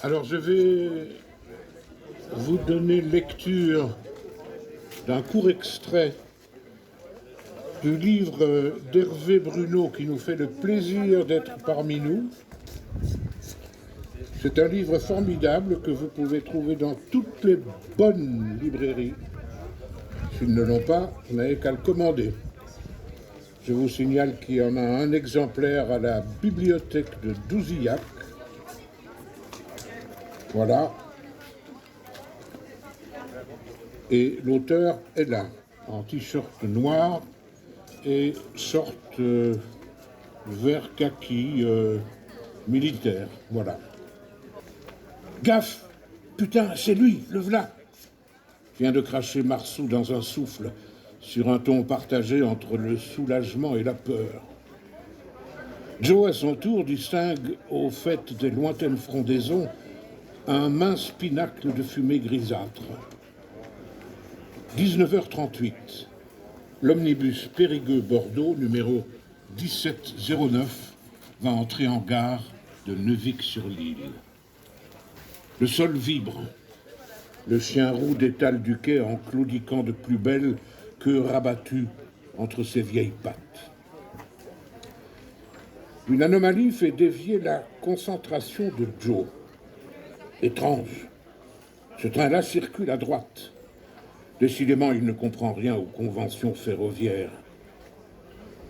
Alors je vais vous donner lecture d'un court extrait du livre d'Hervé Bruno qui nous fait le plaisir d'être parmi nous. C'est un livre formidable que vous pouvez trouver dans toutes les bonnes librairies. S'ils ne l'ont pas, vous n'avez qu'à le commander. Je vous signale qu'il y en a un exemplaire à la bibliothèque de Douzillac. Voilà. Et l'auteur est là, en t-shirt noir et short vert kaki militaire. Voilà. Gaffe! Putain, c'est lui, le v'là! Vient de cracher Marsou dans un souffle, sur un ton partagé entre le soulagement et la peur. Joe, à son tour, distingue au fait des lointaines frondaisons un mince pinacle de fumée grisâtre. 19h38. L'omnibus Périgueux-Bordeaux, numéro 1709, va entrer en gare de Neuvic-sur-l'Île. Le sol vibre. Le chien roux détale du quai en claudiquant de plus belle queue rabattue entre ses vieilles pattes. Une anomalie fait dévier la concentration de Joe. Étrange. Ce train-là circule à droite. Décidément, il ne comprend rien aux conventions ferroviaires.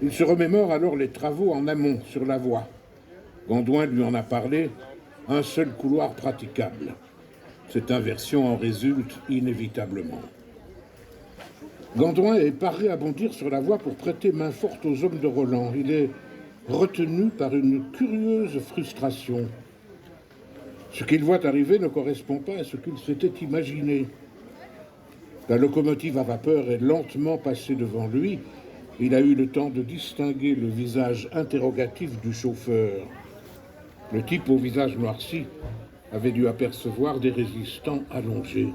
Il se remémore alors les travaux en amont sur la voie. Gondouin lui en a parlé, un seul couloir praticable. Cette inversion en résulte inévitablement. Gondouin est paré à bondir sur la voie pour prêter main forte aux hommes de Roland. Il est retenu par une curieuse frustration. Ce qu'il voit arriver ne correspond pas à ce qu'il s'était imaginé. La locomotive à vapeur est lentement passée devant lui. Il a eu le temps de distinguer le visage interrogatif du chauffeur. Le type au visage noirci avait dû apercevoir des résistants allongés.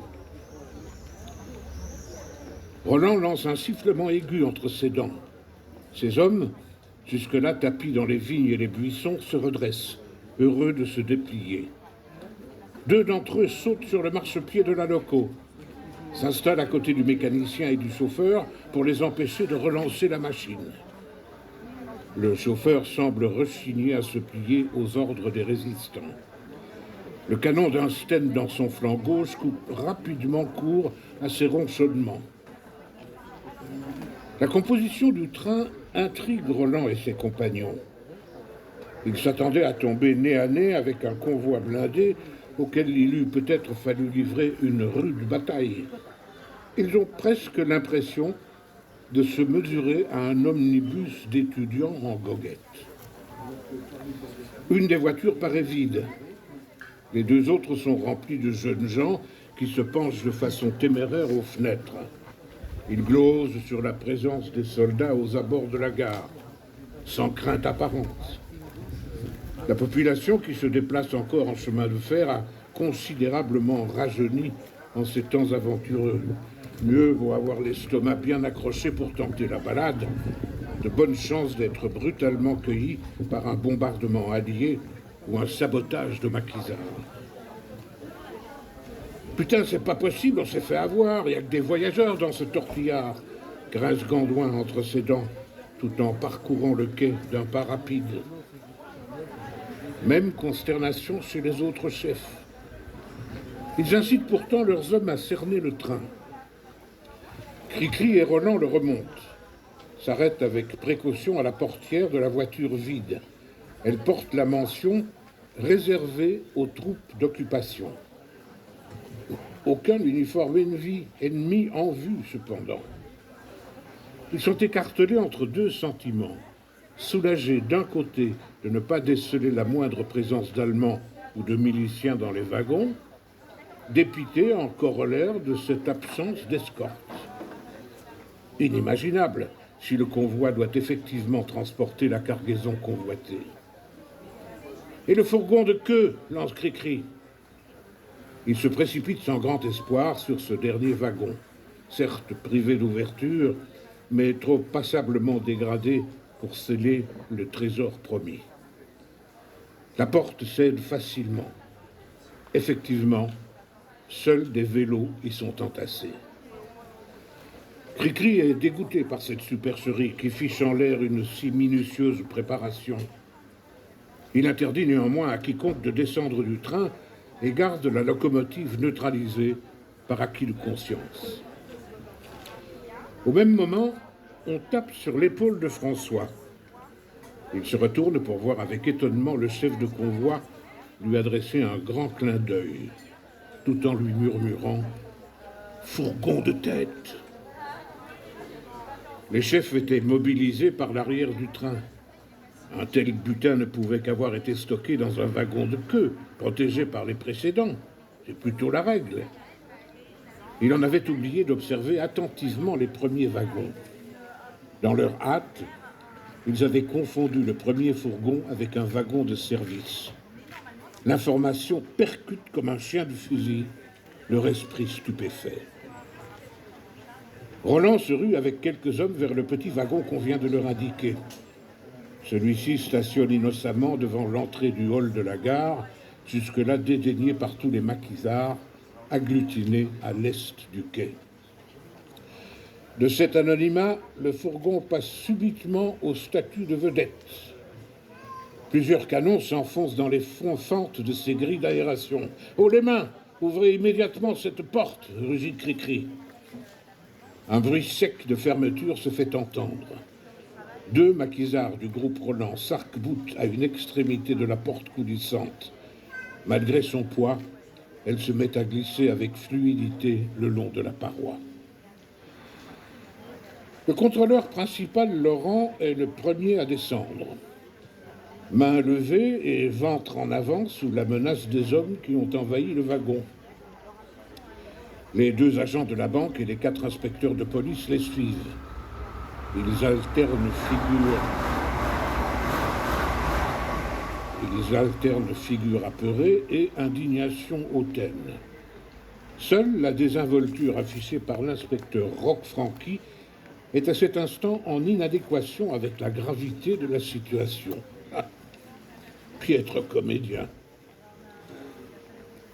Roland lance un sifflement aigu entre ses dents. Ces hommes, jusque-là tapis dans les vignes et les buissons, se redressent, heureux de se déplier. Deux d'entre eux sautent sur le marchepied de la loco, s'installent à côté du mécanicien et du chauffeur pour les empêcher de relancer la machine. Le chauffeur semble rechigner à se plier aux ordres des résistants. Le canon d'un Sten dans son flanc gauche coupe rapidement court à ses ronchonnements. La composition du train intrigue Roland et ses compagnons. Ils s'attendaient à tomber nez à nez avec un convoi blindé auquel il eût peut-être fallu livrer une rude bataille. Ils ont presque l'impression de se mesurer à un omnibus d'étudiants en goguette. Une des voitures paraît vide. Les deux autres sont remplies de jeunes gens qui se penchent de façon téméraire aux fenêtres. Ils glosent sur la présence des soldats aux abords de la gare, sans crainte apparente. La population qui se déplace encore en chemin de fer a considérablement rajeuni en ces temps aventureux. Mieux vaut avoir l'estomac bien accroché pour tenter la balade. De bonnes chances d'être brutalement cueillis par un bombardement allié ou un sabotage de maquisards. Putain, c'est pas possible, on s'est fait avoir, il n'y a que des voyageurs dans ce tortillard, grince Gondouin entre ses dents, tout en parcourant le quai d'un pas rapide. Même consternation chez les autres chefs. Ils incitent pourtant leurs hommes à cerner le train. Cricri et Roland le remontent, s'arrêtent avec précaution à la portière de la voiture vide. Elle porte la mention « réservée aux troupes d'occupation ». Aucun uniforme ennemi en vue, cependant. Ils sont écartelés entre deux sentiments. Soulagés d'un côté de ne pas déceler la moindre présence d'Allemands ou de miliciens dans les wagons, dépités en corollaire de cette absence d'escorte. Inimaginable si le convoi doit effectivement transporter la cargaison convoitée. Et le fourgon de queue, lance Cricri. Il se précipite sans grand espoir sur ce dernier wagon, certes privé d'ouverture, mais trop passablement dégradé pour sceller le trésor promis. La porte cède facilement. Effectivement, seuls des vélos y sont entassés. Cricri est dégoûté par cette supercherie qui fiche en l'air une si minutieuse préparation. Il interdit néanmoins à quiconque de descendre du train et garde la locomotive neutralisée par acquis de conscience. Au même moment, on tape sur l'épaule de François. Il se retourne pour voir avec étonnement le chef de convoi lui adresser un grand clin d'œil, tout en lui murmurant « Fourgon de tête !» Les chefs étaient mobilisés par l'arrière du train. Un tel butin ne pouvait qu'avoir été stocké dans un wagon de queue, protégé par les précédents. C'est plutôt la règle. Il en avait oublié d'observer attentivement les premiers wagons. Dans leur hâte, ils avaient confondu le premier fourgon avec un wagon de service. L'information percute comme un chien de fusil leur esprit stupéfait. Roland se rue avec quelques hommes vers le petit wagon qu'on vient de leur indiquer. Celui-ci stationne innocemment devant l'entrée du hall de la gare, jusque-là dédaigné par tous les maquisards, agglutinés à l'est du quai. De cet anonymat, le fourgon passe subitement au statut de vedette. Plusieurs canons s'enfoncent dans les fentes de ces grilles d'aération. « Haut les mains, ouvrez immédiatement cette porte !» rugit Cricri. Un bruit sec de fermeture se fait entendre. Deux maquisards du groupe Roland s'arc-boutent à une extrémité de la porte coulissante. Malgré son poids, elle se met à glisser avec fluidité le long de la paroi. Le contrôleur principal, Laurent, est le premier à descendre. Main levée et ventre en avant sous la menace des hommes qui ont envahi le wagon. Les deux agents de la banque et les 4 inspecteurs de police les suivent. Ils alternent figure apeurée et indignation hautaine. Seule la désinvolture affichée par l'inspecteur Roquefranqui est à cet instant en inadéquation avec la gravité de la situation. Ah, piètre comédien.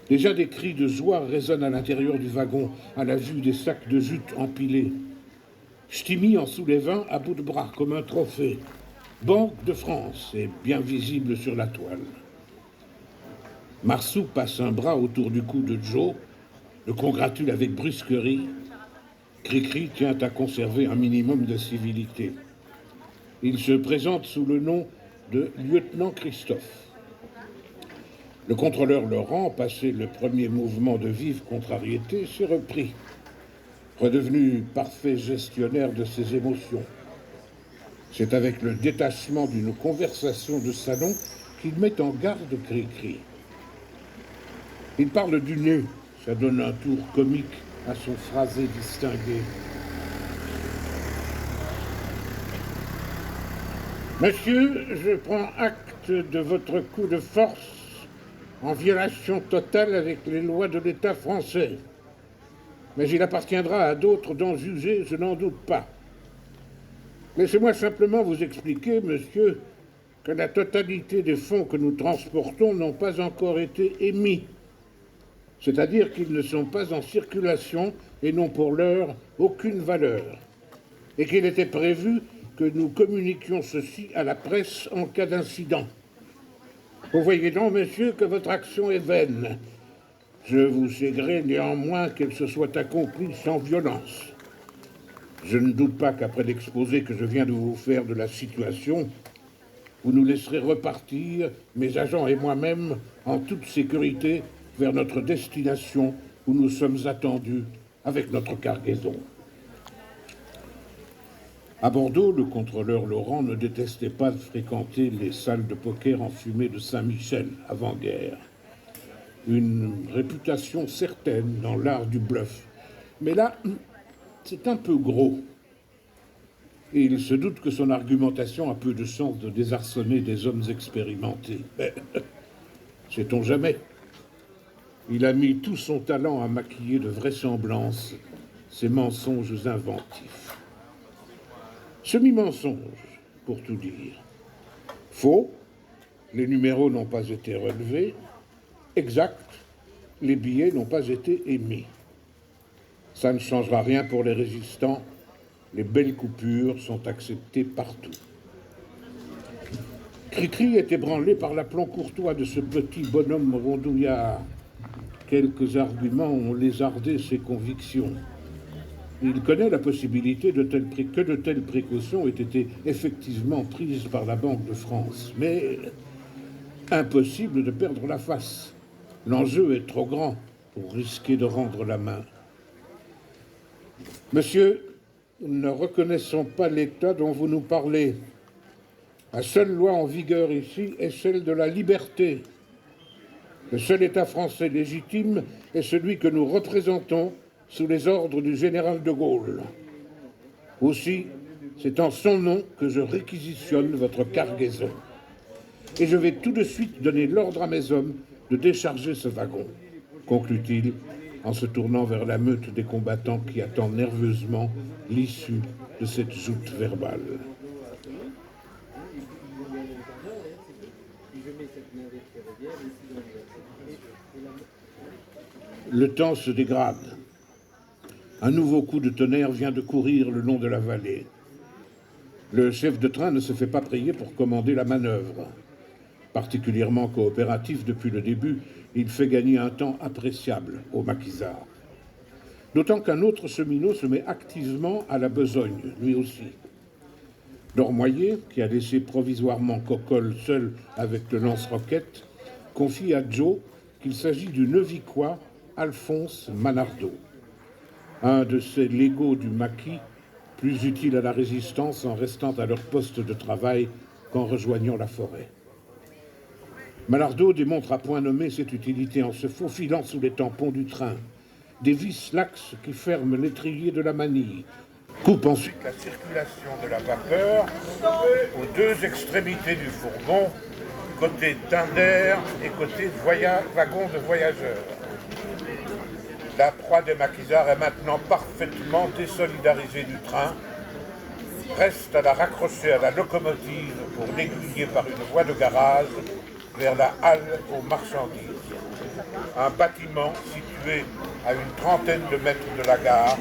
Déjà des cris de joie résonnent à l'intérieur du wagon à la vue des sacs de jute empilés. Ch'timi en soulevant à bout de bras comme un trophée. Banque de France est bien visible sur la toile. Marsou passe un bras autour du cou de Joe, le congratule avec brusquerie. Cricri tient à conserver un minimum de civilité. Il se présente sous le nom de lieutenant Christophe. Le contrôleur Laurent, passé le premier mouvement de vive contrariété, s'est repris, redevenu parfait gestionnaire de ses émotions. C'est avec le détachement d'une conversation de salon qu'il met en garde Cricri. Il parle du nez, ça donne un tour comique à son phrasé distingué. Monsieur, je prends acte de votre coup de force en violation totale avec les lois de l'État français. Mais il appartiendra à d'autres d'en juger, je n'en doute pas. Laissez-moi simplement vous expliquer, monsieur, que la totalité des fonds que nous transportons n'ont pas encore été émis. C'est-à-dire qu'ils ne sont pas en circulation et n'ont pour l'heure aucune valeur. Et qu'il était prévu que nous communiquions ceci à la presse en cas d'incident. Vous voyez donc, monsieur, que votre action est vaine. Je vous sais néanmoins qu'elle se soit accomplie sans violence. Je ne doute pas qu'après l'exposé que je viens de vous faire de la situation, vous nous laisserez repartir, mes agents et moi-même, en toute sécurité, vers notre destination où nous sommes attendus avec notre cargaison. À Bordeaux, le contrôleur Laurent ne détestait pas de fréquenter les salles de poker enfumées de Saint-Michel avant-guerre. Une réputation certaine dans l'art du bluff. Mais là, c'est un peu gros. Et il se doute que son argumentation a peu de chance de désarçonner des hommes expérimentés. Mais sait-on jamais? Il a mis tout son talent à maquiller de vraisemblance ses mensonges inventifs. Semi-mensonge, pour tout dire. Faux, les numéros n'ont pas été relevés. Exact, les billets n'ont pas été émis. Ça ne changera rien pour les résistants. Les belles coupures sont acceptées partout. Cricri est ébranlé par l'aplomb courtois de ce petit bonhomme rondouillard. Quelques arguments ont lézardé ses convictions. Il connaît la possibilité que de telles précautions aient été effectivement prises par la Banque de France. Mais impossible de perdre la face. L'enjeu est trop grand pour risquer de rendre la main. Monsieur, nous ne reconnaissons pas l'État dont vous nous parlez. La seule loi en vigueur ici est celle de la liberté. Le seul État français légitime est celui que nous représentons sous les ordres du général de Gaulle. Aussi, c'est en son nom que je réquisitionne votre cargaison. Et je vais tout de suite donner l'ordre à mes hommes de décharger ce wagon, conclut-il en se tournant vers la meute des combattants qui attend nerveusement l'issue de cette joute verbale. Le temps se dégrade. Un nouveau coup de tonnerre vient de courir le long de la vallée. Le chef de train ne se fait pas prier pour commander la manœuvre. Particulièrement coopératif depuis le début, il fait gagner un temps appréciable aux maquisards. D'autant qu'un autre cheminot se met activement à la besogne, lui aussi. Dormoyer, qui a laissé provisoirement Cocolle seul avec le lance-roquette, confie à Joe qu'il s'agit du Neuvicois Alphonse Manardo, un de ces légaux du maquis, plus utiles à la résistance en restant à leur poste de travail qu'en rejoignant la forêt. Manardo démontre à point nommé cette utilité en se faufilant sous les tampons du train, dévisse l'axe qui ferme l'étrier de la manille, coupe ensuite la circulation de la vapeur aux deux extrémités du fourgon, côté teint d'air et côté wagon de voyageurs. La proie des maquisards est maintenant parfaitement désolidarisée du train. Reste à la raccrocher à la locomotive pour l'aiguiller par une voie de garage vers la halle aux marchandises. Un bâtiment situé à une trentaine de mètres de la gare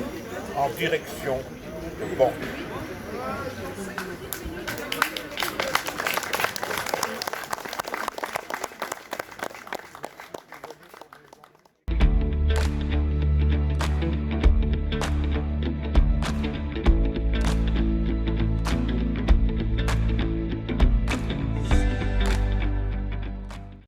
en direction de Bordeaux.